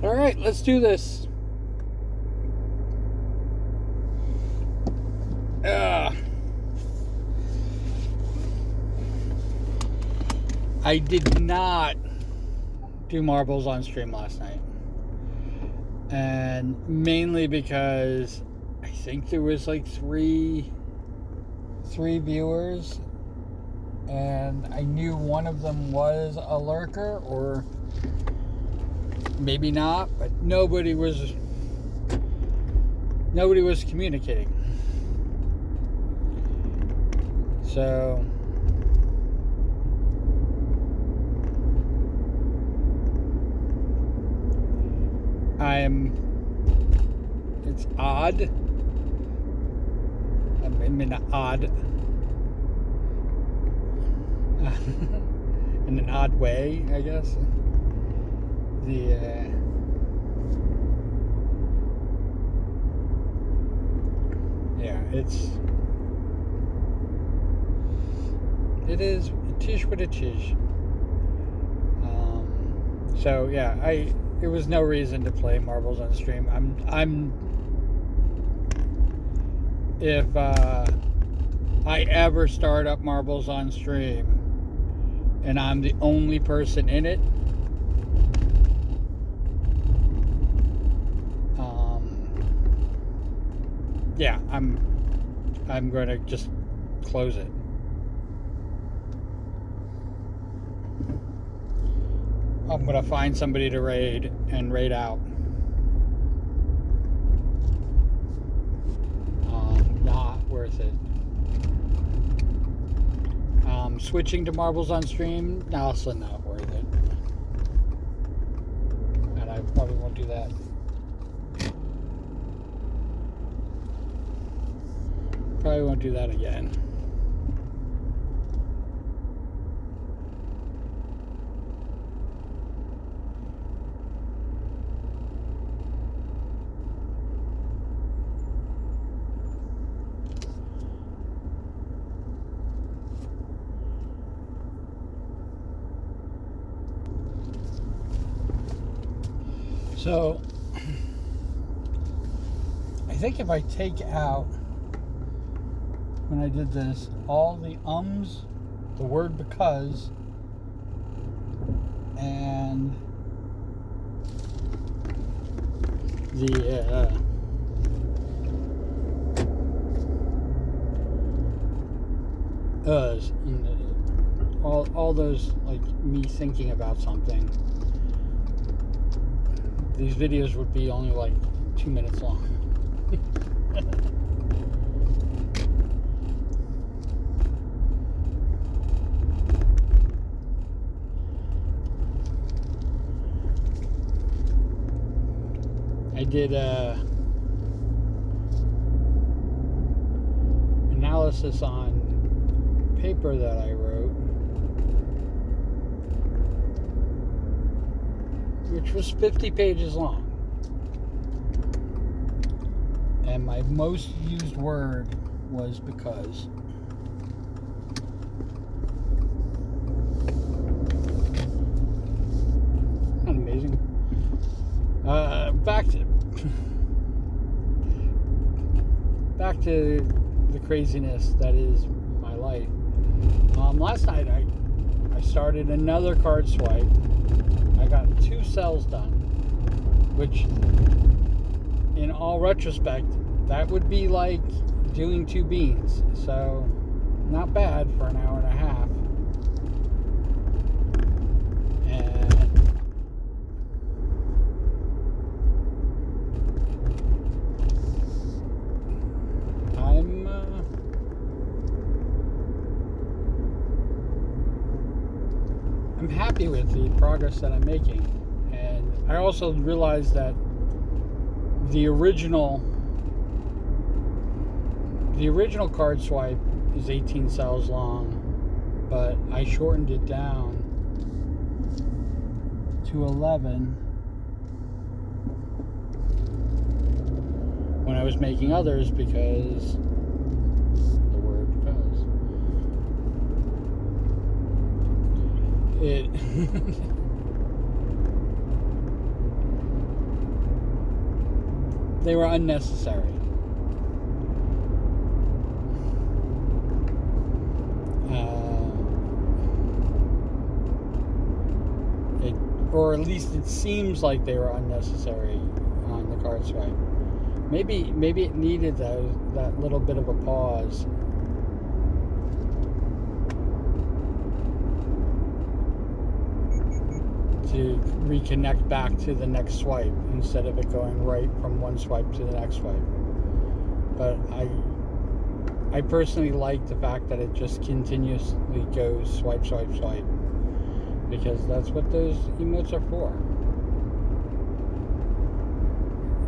All right, let's do this. I did not do marbles on stream last night. And mainly because I think there was like three viewers, and I knew one of them was a lurker, or maybe not, but nobody was communicating. So it's odd. I'm in an odd way, I guess. It is what it is. So yeah, there was no reason to play marbles on stream. If I ever start up marbles on stream and I'm the only person in it, I'm going to just close it. I'm going to find somebody to raid and raid out. Not worth it. Switching to marbles on stream, also not worth it. And I probably won't do that. Probably won't do that again. So, I think if I take out, when I did this, all the ums, the word because, and the uhs, and all those, like me thinking about something, these videos would be only like 2 minutes long. I did analysis on paper that I wrote, which was 50 pages long. And my most used word was because. Not amazing. Back to the craziness that is my life. Last night I started another card swipe. I got 2 cells done, which in all retrospect, that would be like doing 2 beans. So not bad for an hour and a half. I'm happy with the progress that I'm making, and I also realized that the original card swipe is 18 cells long, but I shortened it down to 11 when I was making others, because they were unnecessary. Or at least it seems like they were unnecessary on the card swipe. Maybe it needed that little bit of a pause. To reconnect back to the next swipe instead of it going right from one swipe to the next swipe. But I personally like the fact that it just continuously goes swipe, swipe, swipe, because that's what those emotes are for.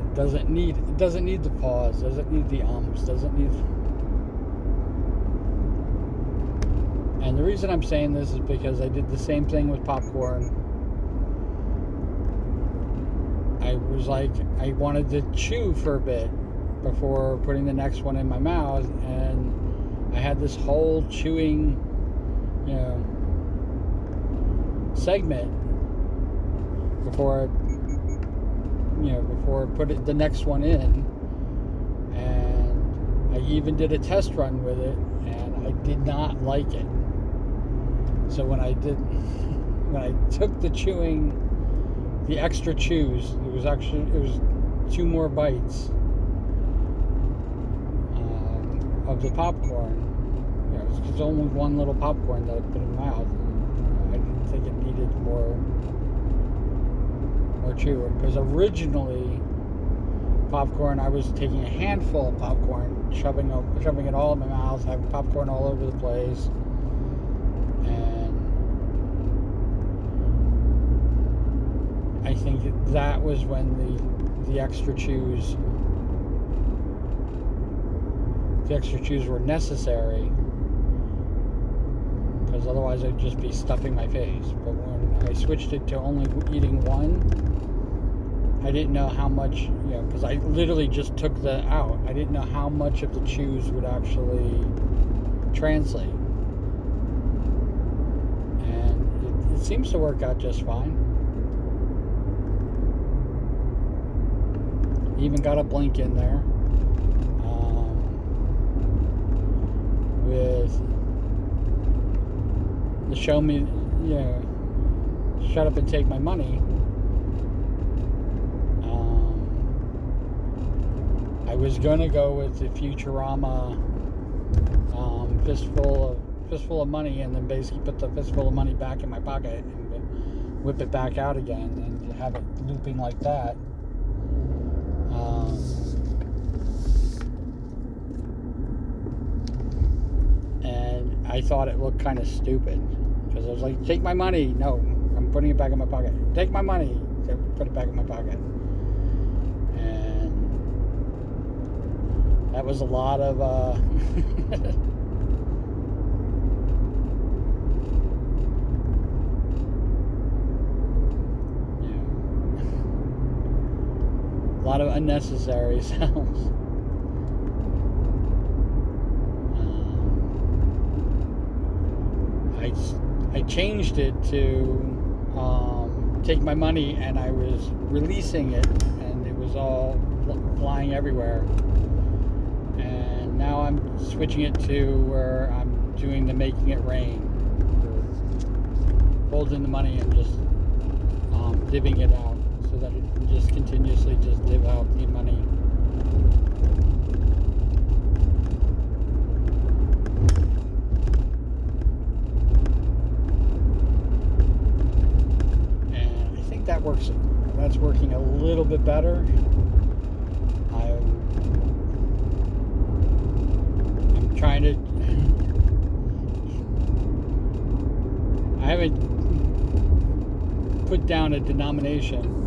It doesn't need the pause, doesn't need the ums, doesn't need. And the reason I'm saying this is because I did the same thing with popcorn. I was like, I wanted to chew for a bit before putting the next one in my mouth, and I had this whole chewing, segment before I put the next one in. And I even did a test run with it, and I did not like it. So when I took the extra chews, it was 2 more bites of the popcorn. It's only one little popcorn that I put in my mouth. I didn't think it needed more chew, because originally popcorn, I was taking a handful of popcorn, shoving it all in my mouth, having popcorn all over the place, and I think that was when the extra chews were necessary, because otherwise I'd just be stuffing my face. But when I switched it to only eating one, I didn't know how much, because I literally just took out. I didn't know how much of the chews would actually translate. And it seems to work out just fine. Even got a blink in there. With the show me, shut up and take my money. I was gonna go with the Futurama fistful of money, and then basically put the fistful of money back in my pocket and whip it back out again and have it looping like that. And I thought it looked kind of stupid, because I was like, take my money. No, I'm putting it back in my pocket. Take my money. Put it back in my pocket. And that was a lot of a lot of unnecessary sounds. I changed it to take my money, and I was releasing it, and it was all flying everywhere. And now I'm switching it to where I'm doing the making it rain, holding the money and just divvying it out, so that it can just continuously just div out the money. And I think that's working a little bit better. I'm trying to, I haven't put down a denomination.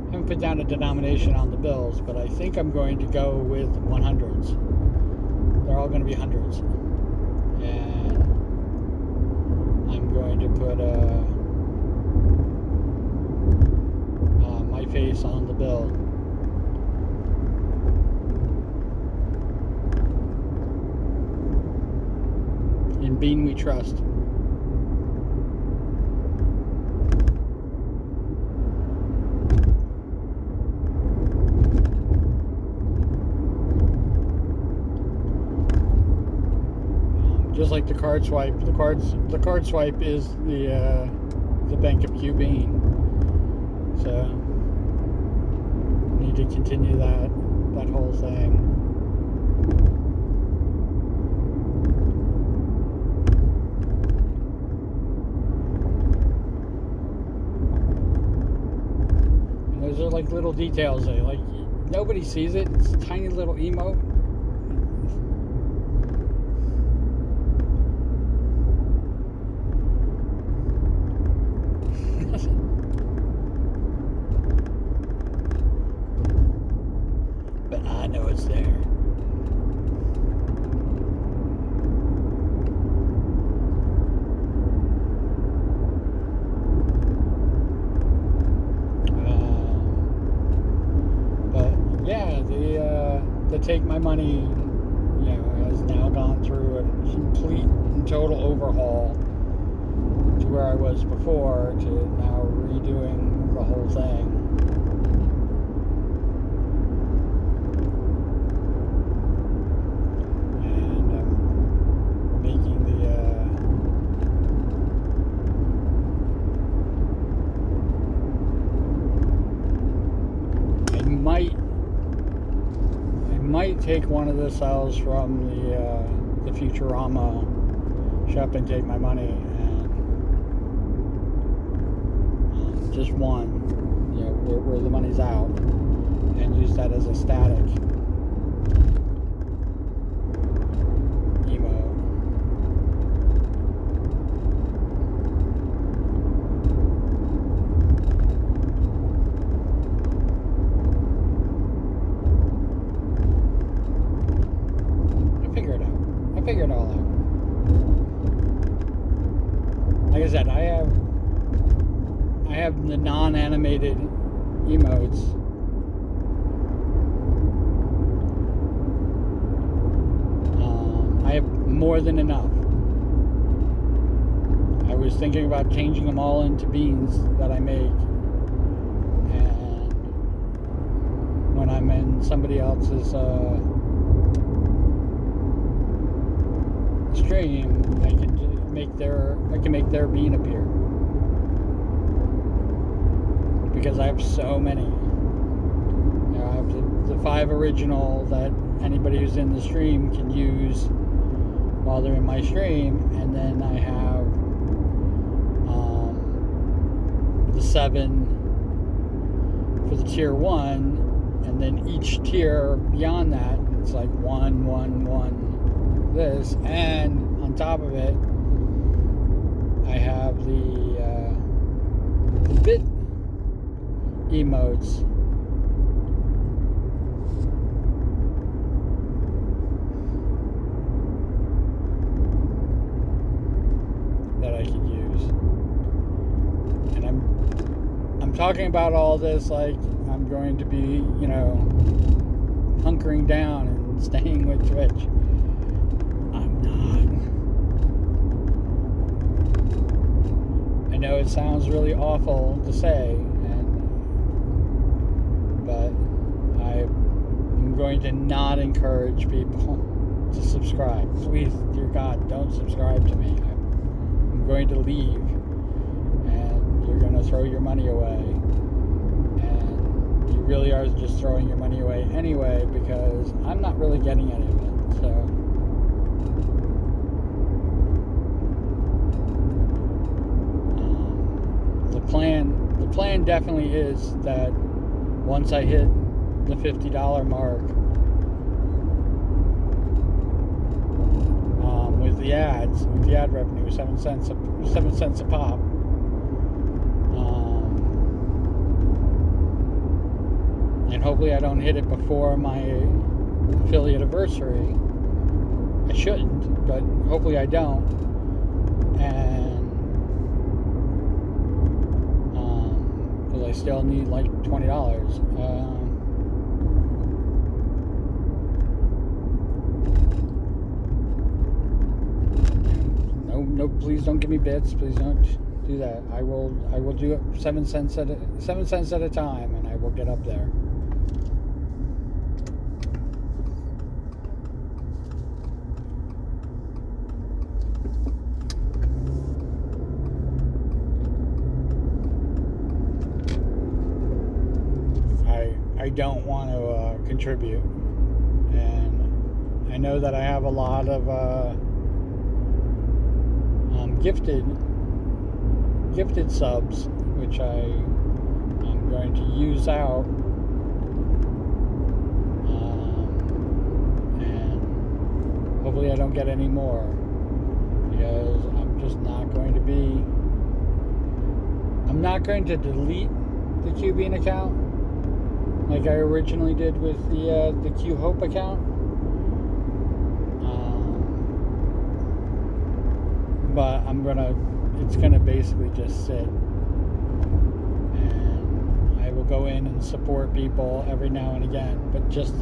I haven't put down a denomination on the bills, but I think I'm going to go with 100s. They're all going to be hundreds. And I'm going to put my face on the bill. In Bean we trust. just like the card swipe. The card swipe is the Bank of Cubane. So need to continue that whole thing. And those are like little details. Like nobody sees it. It's a tiny little emote. But I know it's there. But yeah, the Take My Money, has now gone through a complete and total overhaul to where I was before to now redoing the whole thing. And I'm making I might take one of the cells from the Futurama shop and Take My Money, and just one, where the money's out, and use that as a static emote. I figure it all out. Like I said, I have the non-animated emotes. I have more than enough. I was thinking about changing them all into beans that I make, and when I'm in somebody else's stream, I can make their bean appear, because I have so many. I have the 5 original that anybody who's in the stream can use while they're in my stream, and then I have the 7 for the tier 1, and then each tier beyond that, it's like 1, 1, 1. This, and on top of it, I have the bit emotes that I can use. And I'm talking about all this like I'm going to be, hunkering down and staying with Twitch. I know it sounds really awful to say, but I'm going to not encourage people to subscribe. Please, dear God, don't subscribe to me. I'm going to leave, and you're going to throw your money away, and you really are just throwing your money away anyway, because I'm not really getting any of it. So the plan definitely is that once I hit the $50 mark, with the ad revenue, 7 cents a pop, and hopefully I don't hit it before my affiliate anniversary. I shouldn't, but hopefully I don't. And I still need like $20. No, please don't give me bits. Please don't do that. I will do it 7 cents at a time, and I will get up there. I don't want to contribute. And I know that I have a lot of gifted subs, which I'm going to use out. And hopefully I don't get any more, because I'm just not going to be. I'm not going to delete the QBean account like I originally did with the Q Hope account. But it's gonna basically just sit, and I will go in and support people every now and again, but just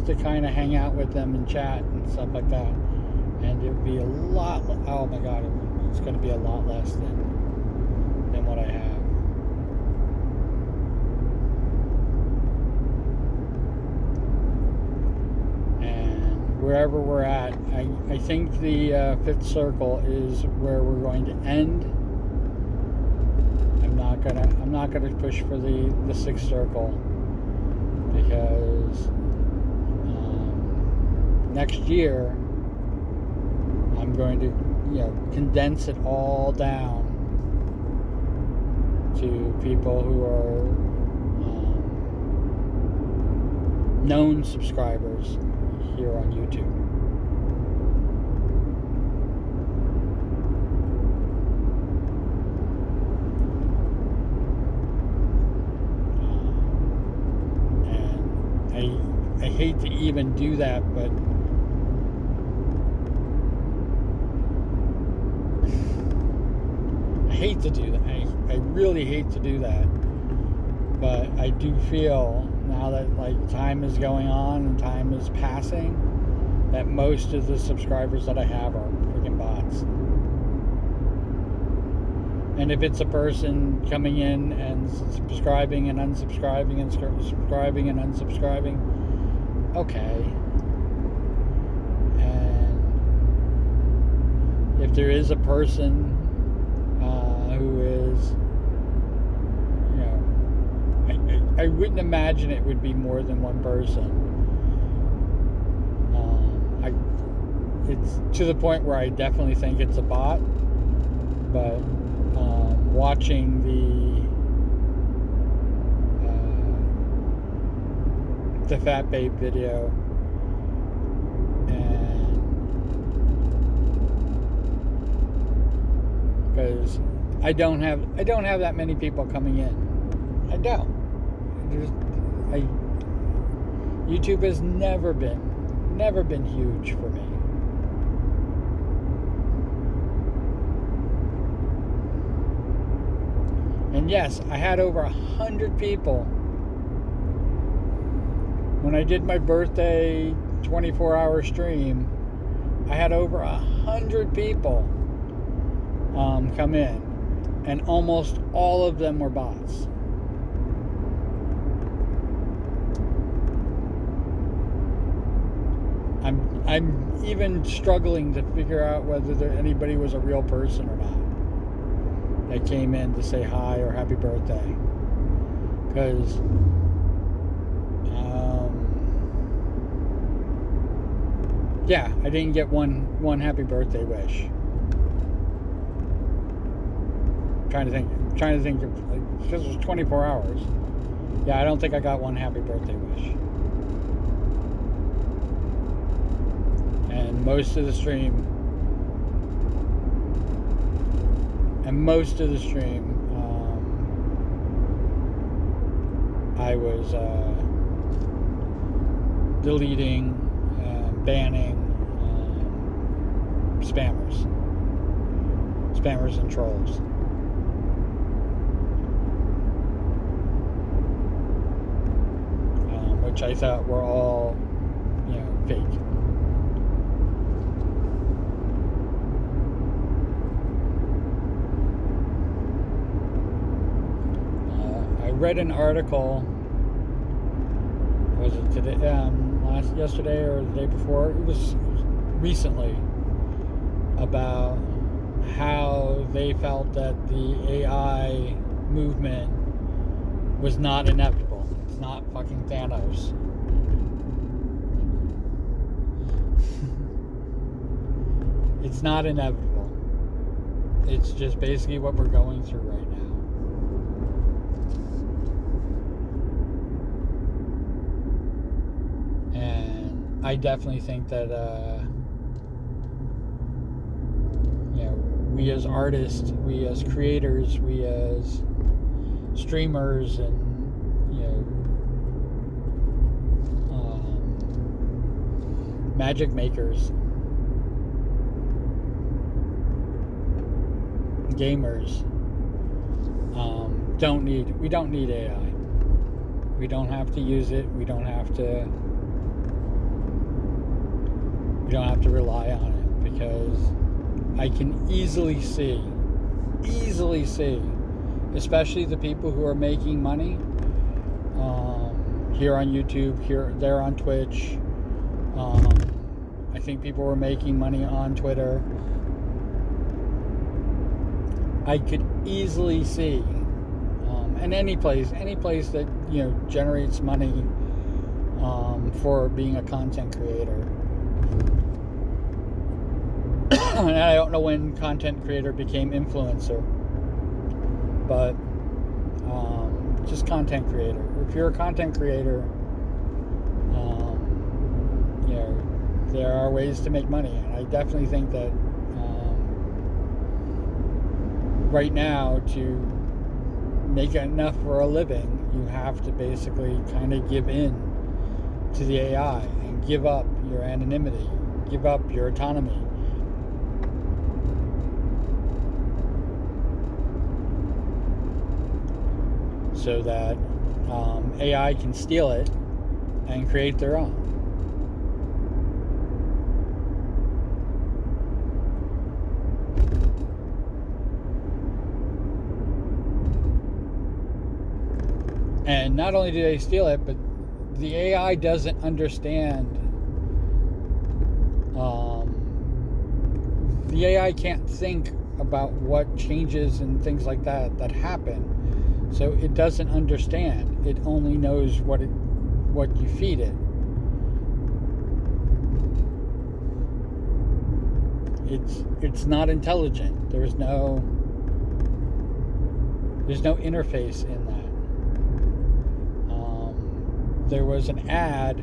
to kind of hang out with them and chat and stuff like that. And it would be a lot. Oh my God, it's going to be a lot less than what I have. And wherever we're at, I think the fifth circle is where we're going to end. I'm not gonna push for the sixth circle, because next year I'm going to condense it all down to people who are known subscribers here on YouTube. I hate to even do that, but I hate to do that. I really hate to do that. But I do feel now that time is going on and time is passing, that most of the subscribers that I have are freaking bots. And if it's a person coming in and subscribing and unsubscribing and subscribing and unsubscribing, okay. And if there is a person who is, I wouldn't imagine it would be more than one person. It's to the point where I definitely think it's a bot, but watching the Fat Babe video, and because I don't have that many people coming in. I don't. YouTube has never been huge for me. And yes, I had over 100 people when I did my birthday 24-hour stream. I had over 100 people come in, and almost all of them were bots. I'm even struggling to figure out whether anybody was a real person or not that came in to say hi or happy birthday. Because yeah, I didn't get one happy birthday wish. Trying to think of, this was 24 hours. Yeah, I don't think I got one happy birthday wish. And most of the stream, I was deleting, banning spammers and trolls. Which I thought were all, fake. I read an article, was it today, yesterday or the day before? It was recently, about how they felt that the AI movement was not inevitable. It's not fucking Thanos. It's not inevitable. It's just basically what we're going through right now. And I definitely think that, we as artists, we as creators, we as streamers and, magic makers, gamers, we don't need AI. We don't have to use it. We don't have to rely on it, because I can easily see, especially the people who are making money here on YouTube, there on Twitch. I think people were making money on Twitter. I could easily see, and any place that generates money for being a content creator. And I don't know when content creator became influencer, but just content creator. If you're a content creator, there are ways to make money, and I definitely think that right now, to make enough for a living, you have to basically kind of give in to the AI and give up your anonymity, give up your autonomy. So that AI can steal it and create their own. And not only do they steal it, but the AI doesn't understand. The AI can't think about what changes and things like that happen. So it doesn't understand. It only knows what you feed it. It's not intelligent. There's no interface in that. There was an ad,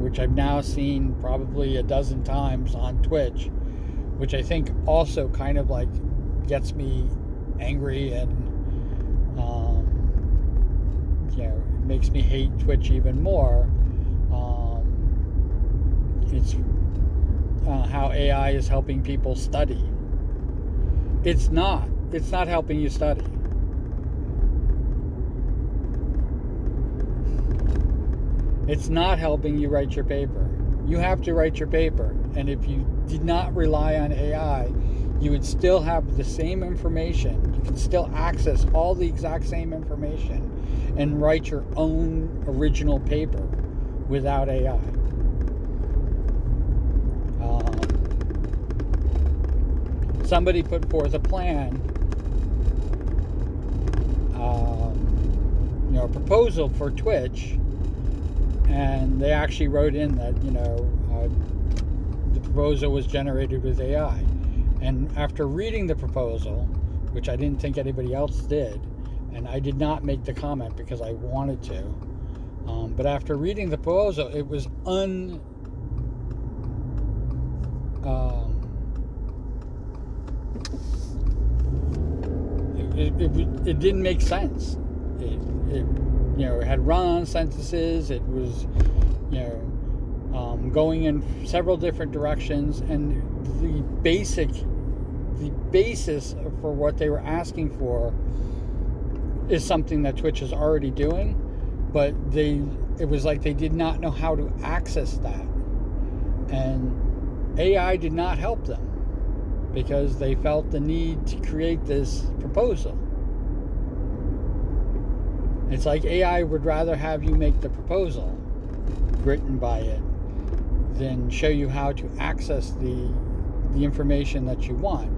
which I've now seen probably a dozen times on Twitch, which I think also kind of like gets me angry and makes me hate Twitch even more. It's how AI is helping people study. It's not helping you study. It's not helping you write your paper. You have to write your paper. And if you did not rely on AI, you would still have the same information. You can still access all the exact same information and write your own original paper without AI. Somebody put forth a plan, a proposal for Twitch, and they actually wrote in that, the proposal was generated with AI. And after reading the proposal, which I didn't think anybody else did, and I did not make the comment because I wanted to, but after reading the proposal, it was it didn't make sense. It had run-on sentences. It was, going in several different directions, and the basis for what they were asking for is something that Twitch is already doing, but it was like they did not know how to access that, and AI did not help them because they felt the need to create this proposal. It's like AI would rather have you make the proposal written by it than show you how to access the information that you want.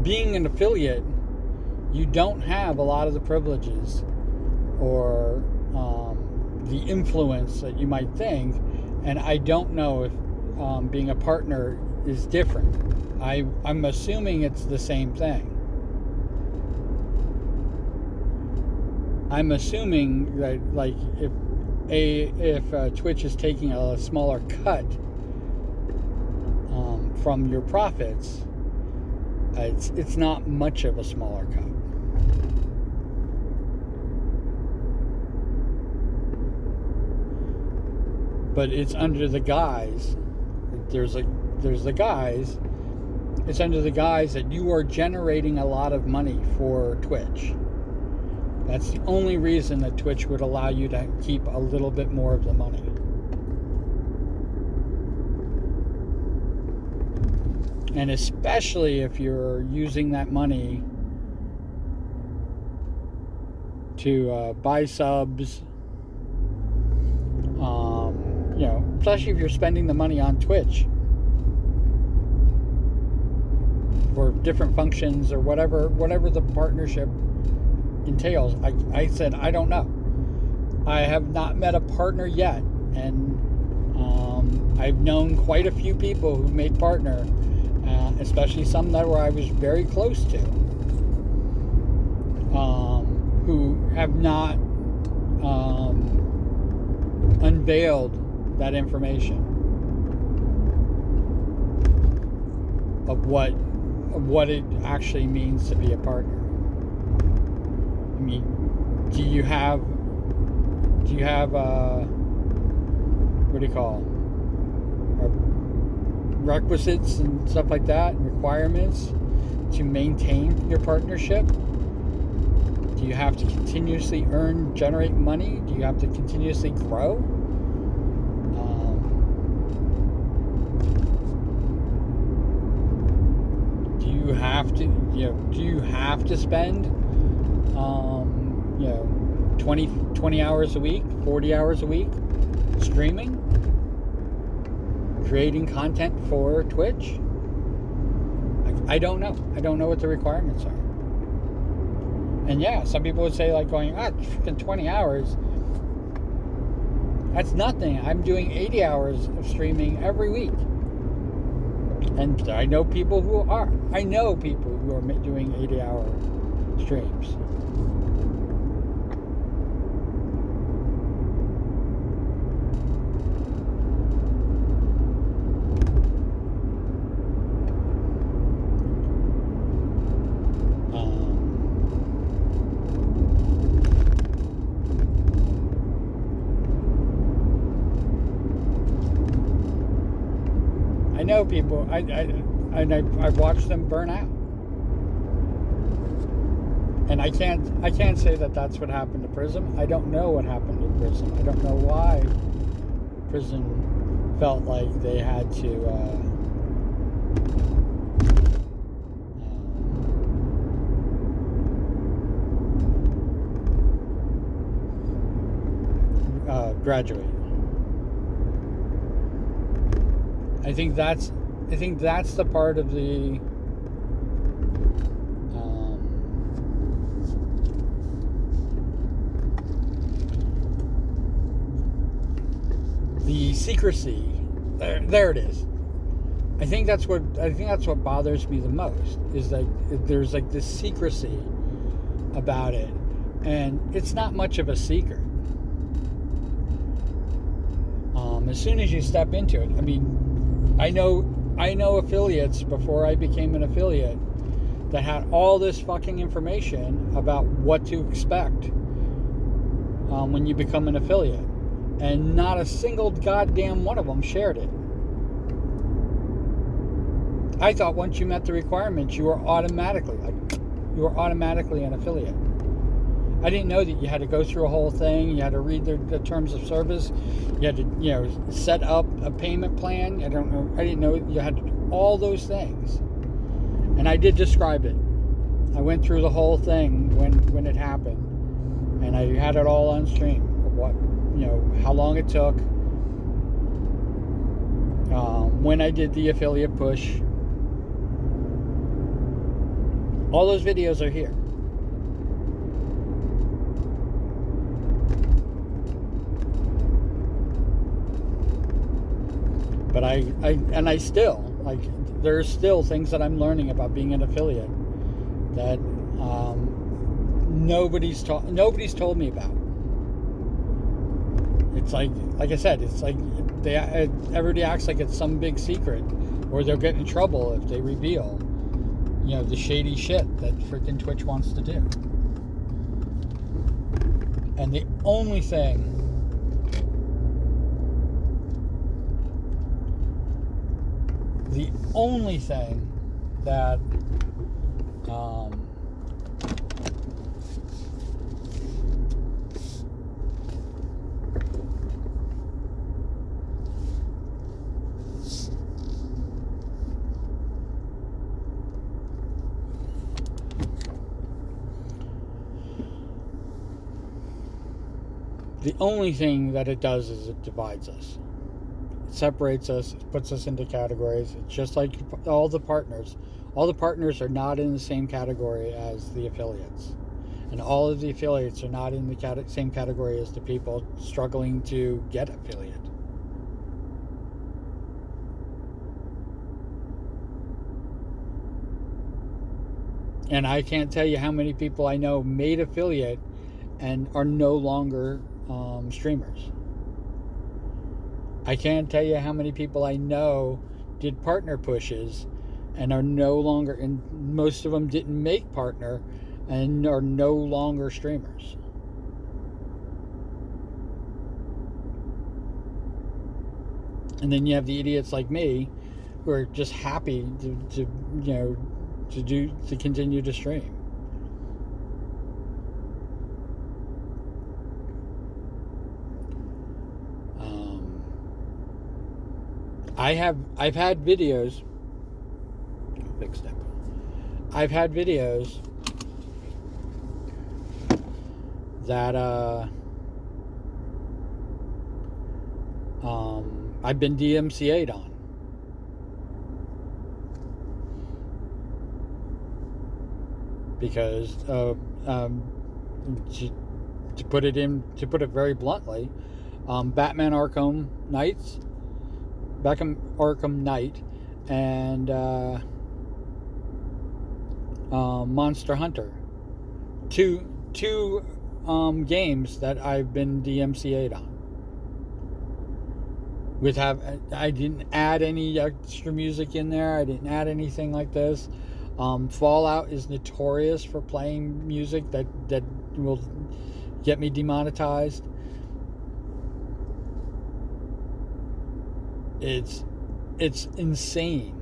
being an affiliate, you don't have a lot of the privileges or the influence that you might think. And I don't know if being a partner is different. I'm assuming it's the same thing. I'm assuming that, like, if Twitch is taking a smaller cut from your profits, it's not much of a smaller cut. But it's under the guise. There's the guise. It's under the guise that you are generating a lot of money for Twitch. That's the only reason that Twitch would allow you to keep a little bit more of the money. And especially if you're using that money to buy subs, especially if you're spending the money on Twitch for different functions or whatever the partnership entails. I said, I don't know. I have not met a partner yet, and I've known quite a few people who made partner, especially some that I was very close to, who have not unveiled that information of what it actually means to be a partner. I mean, do you have what do you call them? Requisites and stuff like that, requirements to maintain your partnership? Do you have to continuously generate money? Do you have to continuously grow? Do you have to spend 20 hours a week, 40 hours a week streaming, creating content for Twitch? I don't know. I don't know what the requirements are. And yeah, some people would say, like, going, freaking 20 hours, that's nothing. I'm doing 80 hours of streaming every week. And I know people who are doing 80-hour streams. I know people. I've watched them burn out, and I can't say that that's what happened to Prism. I don't know what happened to Prism. I don't know why Prism felt like they had to graduate. I think that's the part of the secrecy. There it is. I think that's what bothers me the most, is that there's like this secrecy about it, and it's not much of a secret. As soon as you step into it, I mean, I know affiliates before I became an affiliate that had all this fucking information about what to expect when you become an affiliate, and not a single goddamn one of them shared it. I thought once you met the requirements, you were automatically an affiliate. I didn't know that you had to go through a whole thing. You had to read the terms of service. You had to, set up a payment plan. I didn't know you had to do all those things. And I did describe it. I went through the whole thing when it happened, and I had it all on stream. How long it took. When I did the affiliate push. All those videos are here. But I still, like, there's still things that I'm learning about being an affiliate that nobody's told me about. It's like I said, it's like everybody acts like it's some big secret, or they'll get in trouble if they reveal, the shady shit that freaking Twitch wants to do. And the only thing that it does is it divides us. It separates us. It puts us into categories. It's just like all the partners. All the partners are not in the same category as the affiliates. And all of the affiliates are not in the same category as the people struggling to get affiliate. And I can't tell you how many people I know made affiliate and are no longer streamers. I can't tell you how many people I know did partner pushes and are no longer, and most of them didn't make partner and are no longer streamers. And then you have the idiots like me who are just happy to continue to stream. I've had videos. Fix that. I've had videos that I've been DMCA'd on. Because to put it very bluntly, Batman Arkham Knight, and Monster Hunter, two games that I've been DMCA'd on. I didn't add any extra music in there. I didn't add anything like this. Fallout is notorious for playing music that will get me demonetized. It's insane.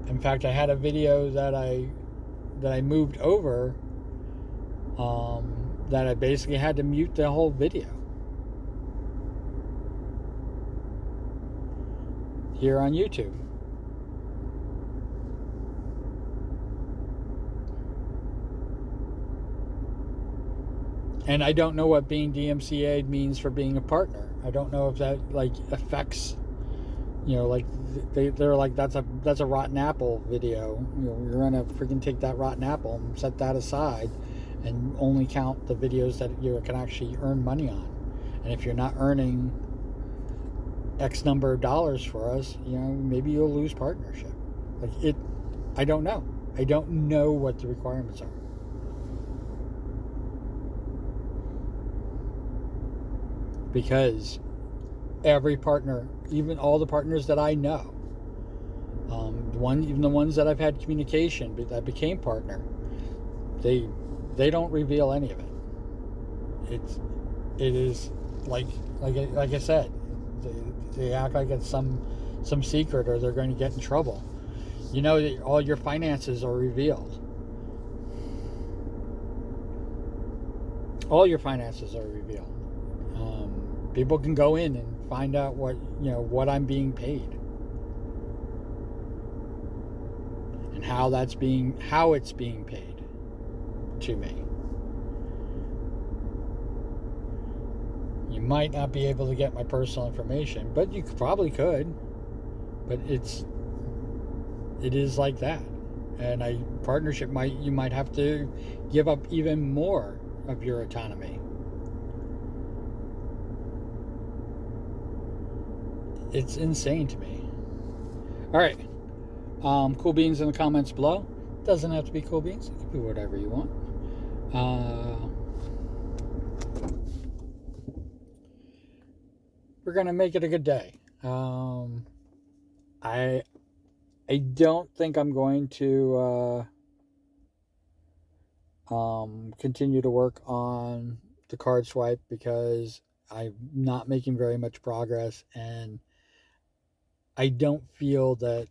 In fact, I had a video that I moved over that I basically had to mute the whole video here on YouTube. And I don't know what being DMCA'd means for being a partner. I don't know if that affects, they're like, that's a rotten apple video. You're gonna freaking take that rotten apple and set that aside and only count the videos that you can actually earn money on. And if you're not earning X number of dollars for us, maybe you'll lose partnership. I don't know. I don't know what the requirements are. Because every partner, even all the partners that I know, even the ones that I've had communication that became partner, they don't reveal any of it. It is like I said, they act like it's some secret, or they're going to get in trouble. All your finances are revealed. All your finances are revealed. People can go in and find out what I'm being paid, and how it's being paid to me. You might not be able to get my personal information, but you probably could. but it is like that. And a partnership you might have to give up even more of your autonomy. It's insane to me. All right. Cool beans in the comments below. Doesn't have to be cool beans. It could be whatever you want. We're gonna make it a good day. I don't think I'm going to continue to work on the card swipe because I'm not making very much progress, and I don't feel that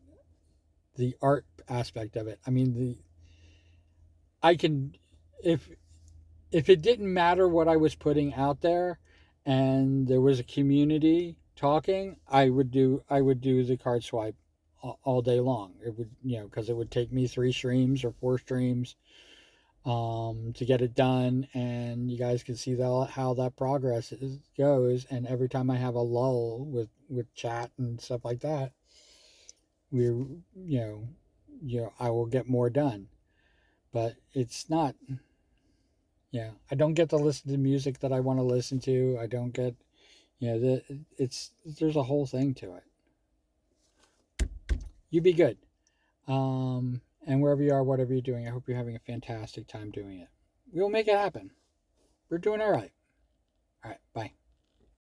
the art aspect of it. I mean, I can if it didn't matter what I was putting out there, and there was a community talking, I would do the card swipe all day long. It would, because it would take me 3 streams or 4 streams to get it done, and you guys can see how that progress goes. And every time I have a lull with chat and stuff like that, I will get more done. But it's not. Yeah, I don't get to listen to music that I want to listen to. I don't get, there's a whole thing to it. You be good. And wherever you are, whatever you're doing, I hope you're having a fantastic time doing it. We will make it happen. We're doing all right. All right, bye.